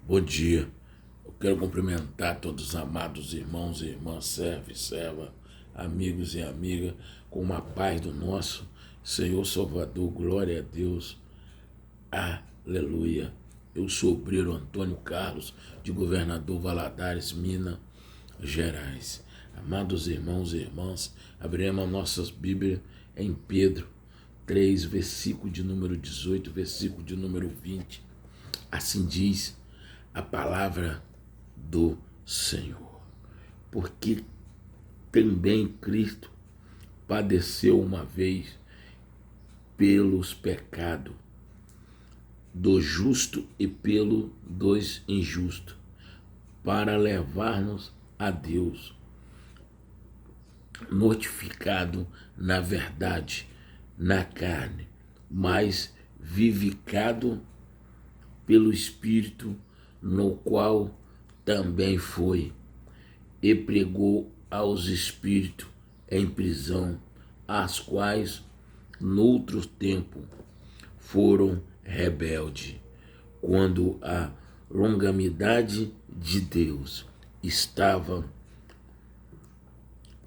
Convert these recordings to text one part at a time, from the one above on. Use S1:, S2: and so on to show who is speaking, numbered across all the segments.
S1: Bom dia. Eu quero cumprimentar todos os amados irmãos e irmãs, servo e serva, amigos e amigas, com uma paz do nosso Senhor Salvador. Glória a Deus. Aleluia. Eu sou o obreiro Antônio Carlos, de Governador Valadares, Minas Gerais. Amados irmãos e irmãs, abriremos nossas Bíblias em Pedro 3, versículo de número 18, versículo de número 20. Assim diz a palavra do Senhor. Porque também Cristo padeceu uma vez pelos pecados do justo e pelo dos injustos, para levar-nos a Deus, mortificado na verdade, na carne, mas vivificado pelo Espírito, no qual também foi, e pregou aos espíritos em prisão, as quais, noutro tempo, foram rebeldes, quando a longanimidade de Deus estava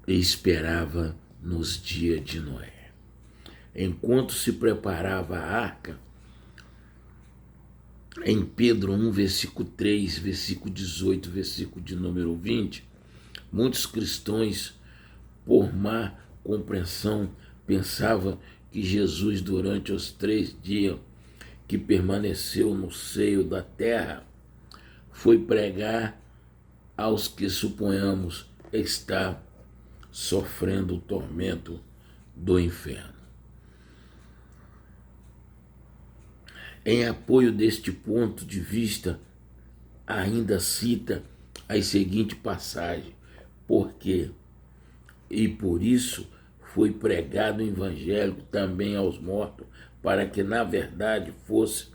S1: e esperava nos dias de Noé. Enquanto se preparava a arca, em Pedro 1, versículo 3, versículo 18, versículo de número 20, muitos cristãos, por má compreensão, pensavam que Jesus, durante os 3 dias que permaneceu no seio da terra, foi pregar aos que suponhamos estar sofrendo o tormento do inferno. Em apoio deste ponto de vista, ainda cita as seguintes passagens: porque e por isso foi pregado o evangelho também aos mortos, para que na verdade fosse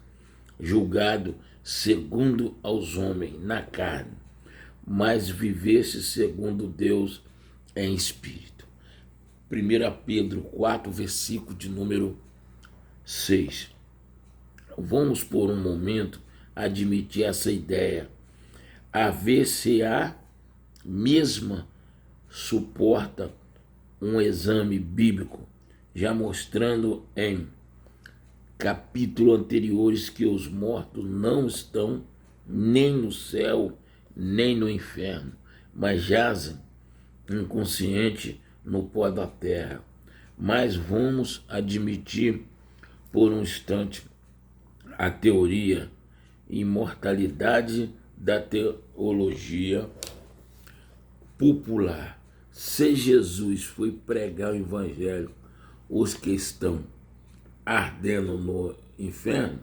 S1: julgado segundo aos homens na carne, mas vivesse segundo Deus em espírito. 1 Pedro 4, versículo de número 6. Vamos por um momento admitir essa ideia, a ver se a mesma suporta um exame bíblico, já mostrando em capítulos anteriores que os mortos não estão nem no céu, nem no inferno, mas jazem inconsciente no pó da terra. Mas vamos admitir por um instante a teoria imortalidade da teologia popular. Se Jesus foi pregar o evangelho, os que estão ardendo no inferno,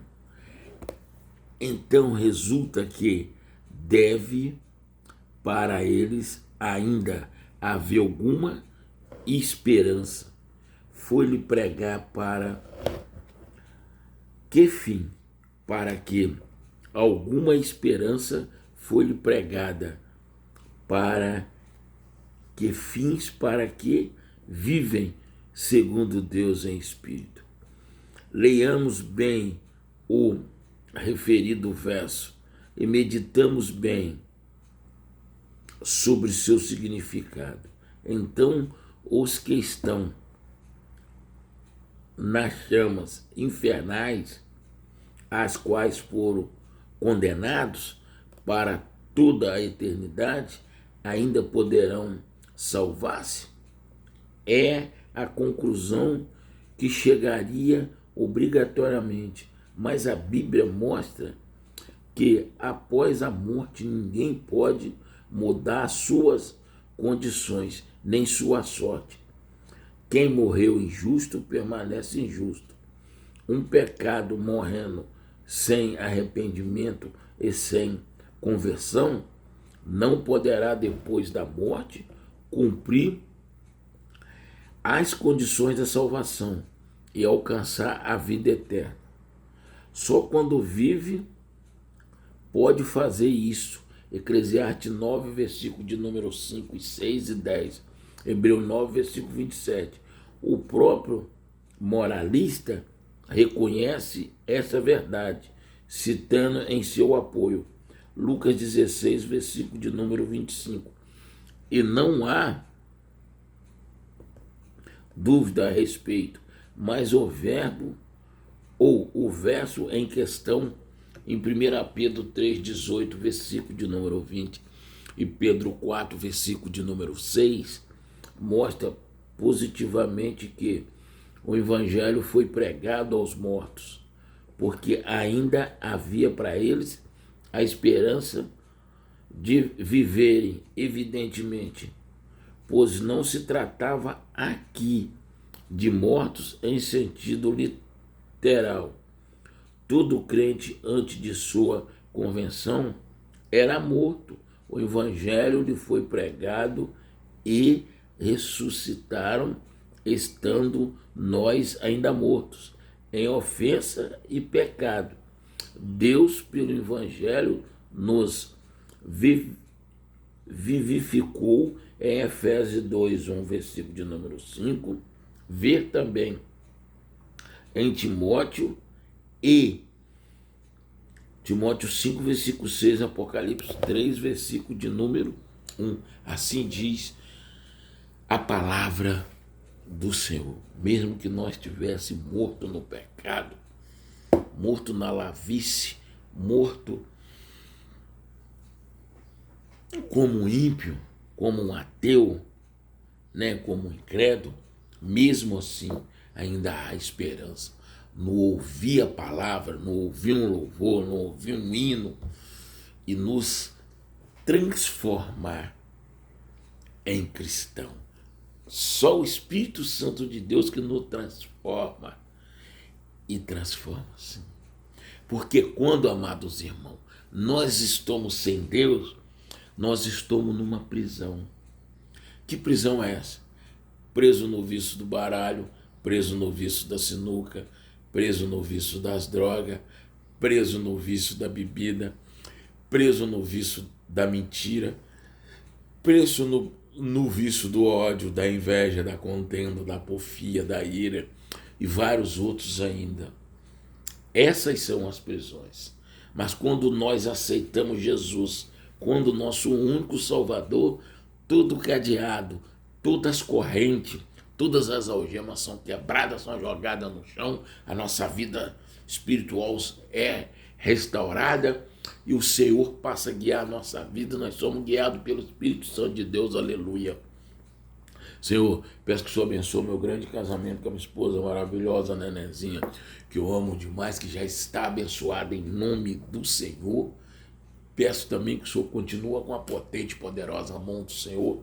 S1: então resulta que deve para eles ainda haver alguma esperança. Foi-lhe pregar para que fim? Para que alguma esperança foi-lhe pregada. Para que fins? Para que vivem segundo Deus em espírito. Leiamos bem o referido verso e meditamos bem sobre seu significado. Então, os que estão nas chamas infernais, as quais foram condenados para toda a eternidade, ainda poderão salvar-se? É a conclusão que chegaria obrigatoriamente, mas a Bíblia mostra que após a morte ninguém pode mudar suas condições, nem sua sorte. Quem morreu injusto permanece injusto. Um pecado morrendo sem arrependimento e sem conversão não poderá, depois da morte, cumprir as condições da salvação e alcançar a vida eterna. Só quando vive pode fazer isso. Eclesiastes 9, versículo de número 5, 6 e 10. Hebreus 9, versículo 27. O próprio moralista reconhece essa verdade, citando em seu apoio Lucas 16, versículo de número 25. E não há dúvida a respeito, mas o verbo ou o verso em questão em 1 Pedro 3,18, versículo de número 20, e Pedro 4, versículo de número 6, mostra positivamente que o evangelho foi pregado aos mortos, porque ainda havia para eles a esperança de viverem, evidentemente, pois não se tratava aqui de mortos em sentido literal. Todo crente, antes de sua convenção, era morto. O evangelho lhe foi pregado e ressuscitaram, estando nós ainda mortos, em ofensa e pecado. Deus, pelo evangelho, nos vivificou em Efésios 2:1, versículo de número 5. Ver também em Timóteo 5, versículo 6, Apocalipse 3, versículo de número 1. Assim diz a palavra do Senhor. Mesmo que nós estivéssemos morto no pecado, morto na lavície, morto como um ímpio, como um ateu, né, como um incrédulo, mesmo assim ainda há esperança. No ouvir a palavra, no ouvir um louvor, no ouvir um hino e nos transformar em cristão. Só o Espírito Santo de Deus que nos transforma e transforma, sim. Porque quando, amados irmãos, nós estamos sem Deus, nós estamos numa prisão. Que prisão é essa? Preso no vício do baralho, preso no vício da sinuca, preso no vício das drogas, preso no vício da bebida, preso no vício da mentira, preso no vício do ódio, da inveja, da contenda, da porfia, da ira e vários outros ainda. Essas são as prisões. Mas quando nós aceitamos Jesus, quando nosso único Salvador, todo cadeado, todas as correntes, todas as algemas são quebradas, são jogadas no chão, a nossa vida espiritual é restaurada e o Senhor passa a guiar a nossa vida, nós somos guiados pelo Espírito Santo de Deus, aleluia. Senhor, peço que o Senhor abençoe meu grande casamento com a minha esposa maravilhosa, Nenezinha, que eu amo demais, que já está abençoada em nome do Senhor. Peço também que o Senhor continue com a potente e poderosa mão do Senhor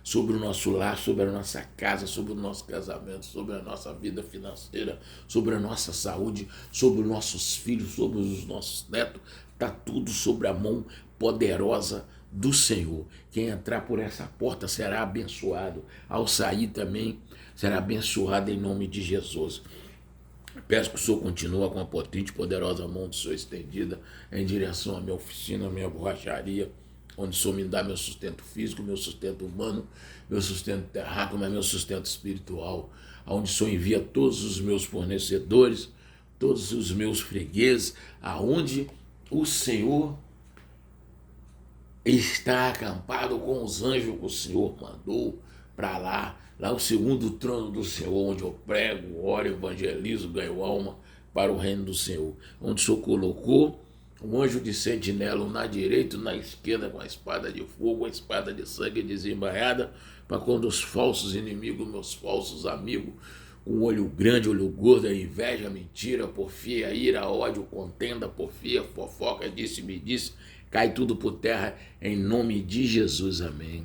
S1: sobre o nosso lar, sobre a nossa casa, sobre o nosso casamento, sobre a nossa vida financeira, sobre a nossa saúde, sobre os nossos filhos, sobre os nossos netos. Está tudo sobre a mão poderosa do Senhor. Quem entrar por essa porta será abençoado. Ao sair também será abençoado em nome de Jesus. Peço que o Senhor continue com a potente e poderosa mão do Senhor estendida em direção à minha oficina, à minha borracharia, onde o Senhor me dá meu sustento físico, meu sustento humano, meu sustento terráqueo, mas meu sustento espiritual, onde o Senhor envia todos os meus fornecedores, todos os meus fregueses, aonde o Senhor está acampado com os anjos que o Senhor mandou para lá o segundo trono do Senhor, onde eu prego, oro, evangelizo, ganho alma para o reino do Senhor, onde o Senhor colocou um anjo de sentinela na direita e na esquerda com a espada de fogo, a espada de sangue desembainhada, para quando os falsos inimigos, meus falsos amigos, com olho grande, olho gordo, a inveja, a mentira, a porfia, a ira, a ódio, contenda, porfia, fofoca, disse-me disse, cai tudo por terra em nome de Jesus, amém.